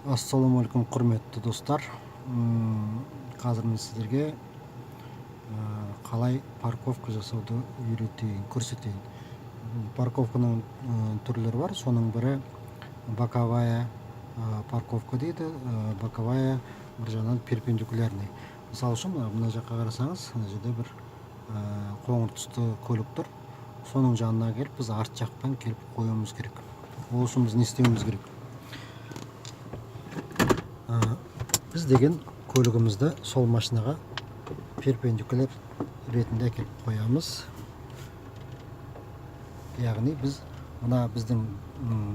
Ассалаумағалейкум, құрметті достар. Қазір мен сіздерге қалай парковка жасауды көрсетейін. Парковканың түрлері бар. Соның бірі боковая парковка дейді. Боковая бір жағынан перпендикулярный. Мысалы үшін мына жаққа қарасаңыз, мына жерде бір қоңыр түсті көлік тұр. Соның жанына келіп, біз арт жақтан келіп қоюымыз керек. Ол үшін біз не істеуіміз керек? Біз деген көлігімізді сол машинаға перпендикуляр ретінде әкеліп қоямыз. Яғни біз мына біздің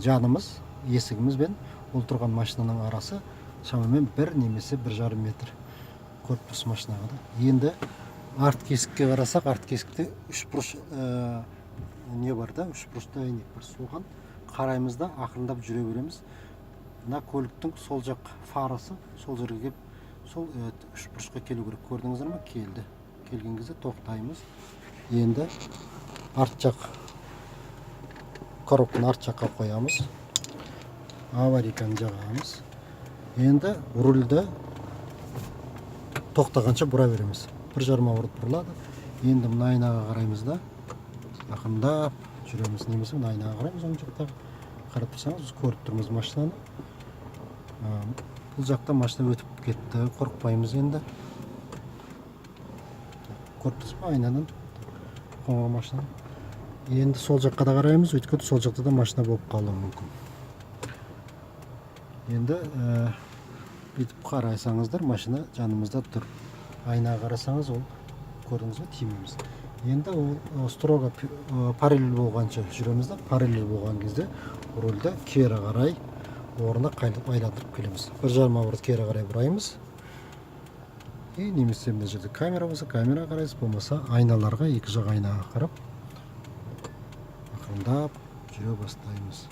жанымыз, есігіміз бен ол тұрған машинаның арасы шамамен 1 немесе 1,5 метр корпус машинаға да. Енді арт кесікке қарасақ, арт кесікте 3 бұрыш не бар да, 3 бұрышты әйнек бар. Соған қараймыз да ақырындап жүре береміз. Мына көліктің сол жақ фарасы сол жерге келіп, сол 3 бұрышқа келу керек. Көрдіңіздер ме? Келді. Келген кезде тоқтаймыз. Енді арт жақ коробканы арт жаққа қоямыз. Аварийканы жағамыз. Енді рульді тоқтағанша бұра береміз. 1,5 бұрып бұрылады. Енді мына айнаға қараймыз да, ақырындап жүреміз. Немесе мына айнаға қараймыз, оң жақтағы. Қарап тұрсаңыз, көріп тұрмыз машинаны. Бұл жақта машина өтіп кетті, қорықпаймыз енді. Көріп тұрсыз ба айнадан қоңыр машина. Енді сол жаққа да қараймыз, өйткені сол жақта да машина болып қалуы мүмкін. Енді бүйтіп қарасаңыздар, машина жанымызда тұр. Айнаға қарасаңыз, ол көрдіңіз бе, тимейміз. Енді ол строго параллель болғанша жүреміз да, параллель болған кезде рульді кері қарай орнына айландырып келеміз. 1,5 бұрып кері қарай бұраймыз. Немесе мына жерде камера болса, камераға қарайсыз, болмаса айналарға, екі жақ айнаға қарап ақырындап жүре бастаймыз.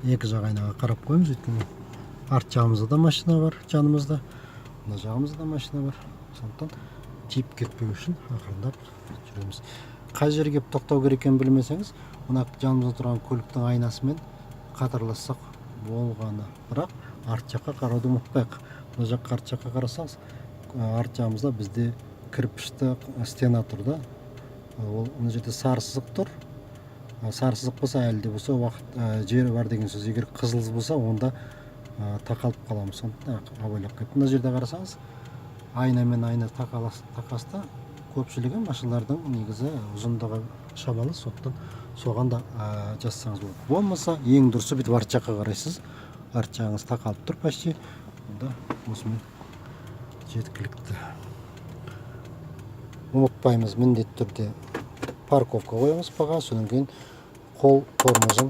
Екі жақ айнаға қарап қойымыз, өйткені арт жағымызда да машина бар, жанымызда. Мына жағымызда да машина бар. Сондықтан тиіп кетпеу үшін ақырындап жүреміз. Қай жерге келіп тоқтау керек екенін білмесеңіз, мына жанымызда тұрған көліктің айнасымен қатарлассақ болғаны. Бірақ арт жаққа қарауды ұмытпайық. Мына жаққа арт жаққа қарасаңыз, арт жағымызда бізде кірпішті стена тұр да. Ол мына жерде сары сызық тұр. Сары сызық болса, әлі де болса уақыт жері бар деген сөз. Егер қызыл болса, онда тақалып қаламыз. Сондықтан абайлап кетіп. Мына жерде қарасаңыз, айна мен айна тақаста, көпшілігі машиналардың негізі ұзындығы шамалы, сондықтан соған да жазсаңыз болады. Болмаса, ең дұрысы бүйтіп арт жаққа қарайсыз. Арт жағыңыз тақалып тұр почти. Онда осымен жеткілікті. Ұмытпаймыз, міндетті түрде парковка қоямыз баға, содан кейін қол тормозын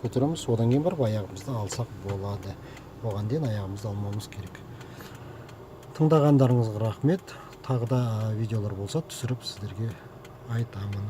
көтереміз, одан кейін барып аяғымызды алсақ болады. Оған дейін аяғымызды алмауымыз керек. Тыңдағандарыңызға рахмет. Тағы да видеолар болса түсіріп сіздерге айтамын.